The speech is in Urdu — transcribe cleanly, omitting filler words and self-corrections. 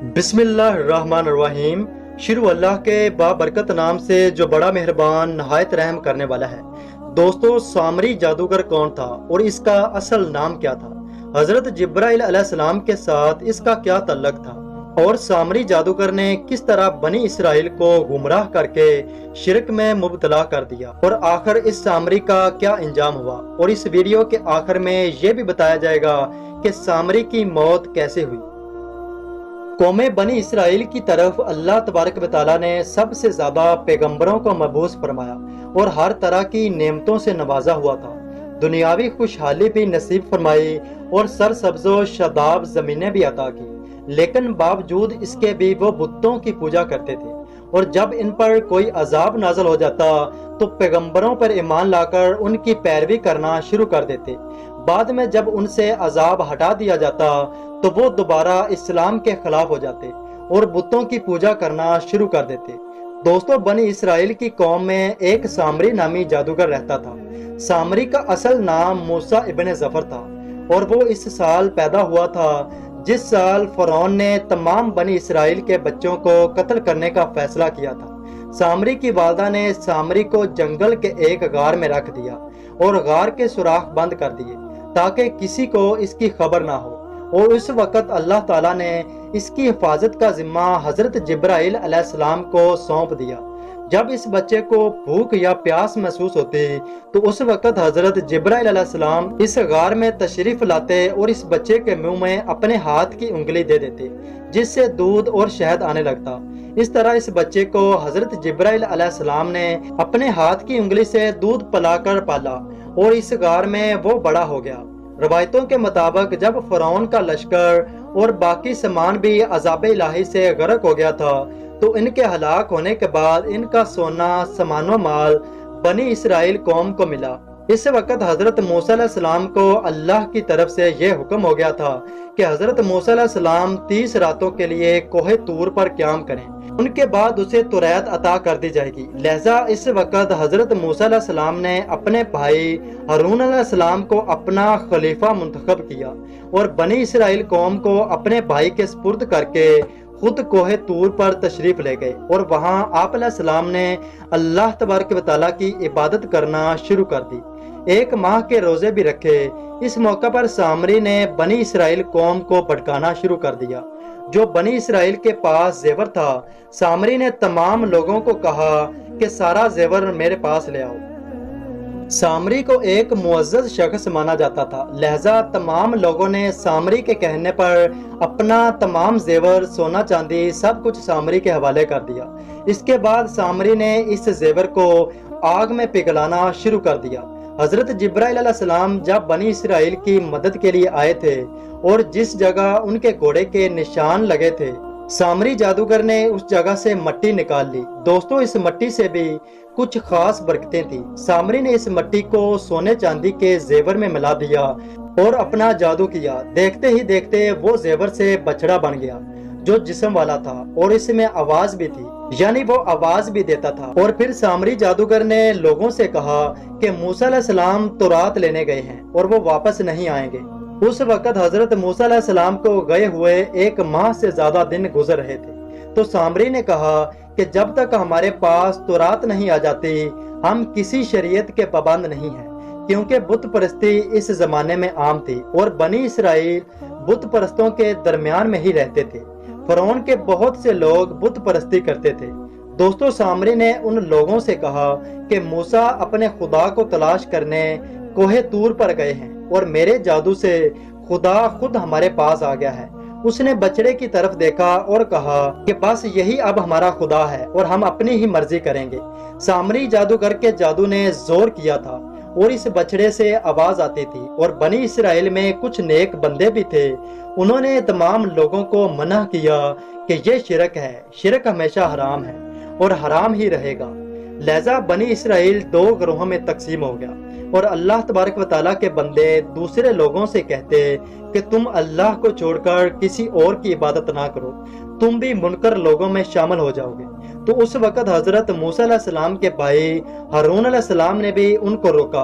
بسم اللہ الرحمن الرحیم۔ شروع اللہ کے بابرکت نام سے جو بڑا مہربان نہایت رحم کرنے والا ہے۔ دوستو، سامری جادوگر کون تھا اور اس کا اصل نام کیا تھا؟ حضرت جبرائیل علیہ السلام کے ساتھ اس کا کیا تعلق تھا اور سامری جادوگر نے کس طرح بنی اسرائیل کو گمراہ کر کے شرک میں مبتلا کر دیا اور آخر اس سامری کا کیا انجام ہوا؟ اور اس ویڈیو کے آخر میں یہ بھی بتایا جائے گا کہ سامری کی موت کیسے ہوئی۔ قوم بنی اسرائیل کی طرف اللہ تبارک و تعالیٰ نے سب سے زیادہ پیغمبروں کو مبعوث فرمایا اور ہر طرح کی نعمتوں سے نوازا ہوا تھا۔ دنیاوی خوشحالی بھی نصیب فرمائی اور سرسبز و شاداب زمینیں بھی عطا کی، لیکن باوجود اس کے بھی وہ بتوں کی پوجا کرتے تھے، اور جب ان پر کوئی عذاب نازل ہو جاتا تو پیغمبروں پر ایمان لا کر ان کی پیروی کرنا شروع کر دیتے۔ بعد میں جب ان سے عذاب ہٹا دیا جاتا تو وہ دوبارہ اسلام کے خلاف ہو جاتے اور بتوں کی پوجا کرنا شروع کر دیتے۔ دوستو، بنی اسرائیل کی قوم میں ایک سامری نامی جادوگر رہتا تھا۔ سامری کا اصل نام موسیٰ ابن ظفر تھا اور وہ اس سال پیدا ہوا تھا جس سال فرعون نے تمام بنی اسرائیل کے بچوں کو قتل کرنے کا فیصلہ کیا تھا۔ سامری کی والدہ نے سامری کو جنگل کے ایک غار میں رکھ دیا اور غار کے سوراخ بند کر دیے تاکہ کسی کو اس کی خبر نہ ہو، اور اس وقت اللہ تعالیٰ نے اس کی حفاظت کا ذمہ حضرت جبرائیل علیہ السلام کو سونپ دیا۔ جب اس بچے کو بھوک یا پیاس محسوس ہوتی تو اس وقت حضرت جبرائیل علیہ السلام اس غار میں تشریف لاتے اور اس بچے کے منہ میں اپنے ہاتھ کی انگلی دے دیتے، جس سے دودھ اور شہد آنے لگتا۔ اس طرح اس بچے کو حضرت جبرائیل علیہ السلام نے اپنے ہاتھ کی انگلی سے دودھ پلا کر پالا اور اس غار میں وہ بڑا ہو گیا۔ روایتوں کے مطابق جب فرعون کا لشکر اور باقی سامان بھی عذاب الہی سے غرق ہو گیا تھا تو ان کے ہلاک ہونے کے بعد ان کا سونا سامان و مال بنی اسرائیل قوم کو ملا۔ اس وقت حضرت موسیٰ علیہ السلام کو اللہ کی طرف سے یہ حکم ہو گیا تھا کہ حضرت موسیٰ علیہ السلام 30 راتوں کے لیے کوہ طور پر قیام کریں، ان کے بعد اسے توریت عطا کر دی جائے گی۔ لہذا اس وقت حضرت موسیٰ علیہ السلام نے اپنے بھائی ہارون علیہ السلام کو اپنا خلیفہ منتخب کیا اور بنی اسرائیل قوم کو اپنے بھائی کے سپرد کر کے خود کوہ طور پر تشریف لے گئے، اور وہاں آپ علیہ السلام نے اللہ تبارک و تعالیٰ کی عبادت کرنا شروع کر دی۔ 1 ماہ کے روزے بھی رکھے۔ اس موقع پر سامری نے بنی اسرائیل قوم کو بھٹکانا شروع کر دیا۔ جو بنی اسرائیل کے پاس زیور تھا، سامری نے تمام لوگوں کو کہا کہ سارا زیور میرے پاس لے آؤ۔ سامری کو ایک معزز شخص مانا جاتا تھا، لہذا تمام لوگوں نے سامری کے کہنے پر اپنا تمام زیور، سونا چاندی سب کچھ سامری کے حوالے کر دیا۔ اس کے بعد سامری نے اس زیور کو آگ میں پگھلانا شروع کر دیا۔ حضرت جبرائیل علیہ السلام جب بنی اسرائیل کی مدد کے لیے آئے تھے اور جس جگہ ان کے گھوڑے کے نشان لگے تھے، سامری جادوگر نے اس جگہ سے مٹی نکال لی۔ دوستو، اس مٹی سے بھی کچھ خاص برکتیں تھیں۔ سامری نے اس مٹی کو سونے چاندی کے زیور میں ملا دیا اور اپنا جادو کیا۔ دیکھتے ہی دیکھتے وہ زیور سے بچڑا بن گیا جو جسم والا تھا اور اس میں آواز بھی تھی، یعنی وہ آواز بھی دیتا تھا۔ اور پھر سامری جادوگر نے لوگوں سے کہا کہ موسیٰ علیہ السلام تورات لینے گئے ہیں اور وہ واپس نہیں آئیں گے۔ اس وقت حضرت موسیٰ علیہ السلام کو گئے ہوئے 1 ماہ سے زیادہ دن گزر رہے تھے۔ تو سامری نے کہا کہ جب تک ہمارے پاس تورات نہیں آ جاتی ہم کسی شریعت کے پابند نہیں ہیں، کیونکہ بت پرستی اس زمانے میں عام تھی اور بنی اسرائیل بت پرستوں کے درمیان میں ہی رہتے تھے۔ فرعون کے بہت سے لوگ بت پرستی کرتے تھے۔ دوستو، سامری نے ان لوگوں سے کہا کہ موسیٰ اپنے خدا کو تلاش کرنے کوہ طور پر گئے ہیں اور میرے جادو سے خدا خود ہمارے پاس آ گیا ہے۔ اس نے بچڑے کی طرف دیکھا اور کہا کہ بس یہی اب ہمارا خدا ہے اور ہم اپنی ہی مرضی کریں گے۔ سامری جادوگر کے جادو نے زور کیا تھا اور اس بچڑے سے آواز آتی تھی، اور بنی اسرائیل میں کچھ نیک بندے بھی تھے۔ انہوں نے تمام لوگوں کو منع کیا کہ یہ شرک ہے، شرک ہمیشہ حرام ہے اور حرام ہی رہے گا۔ لہذا بنی اسرائیل 2 گروہوں میں تقسیم ہو گیا، اور اللہ تبارک و تعالیٰ کے بندے دوسرے لوگوں سے کہتے کہ تم اللہ کو چھوڑ کر کسی اور کی عبادت نہ کرو، تم بھی منکر لوگوں میں شامل ہو جاؤ گے۔ تو اس وقت حضرت موسیٰ علیہ السلام کے بھائی ہارون علیہ السلام نے بھی ان کو روکا۔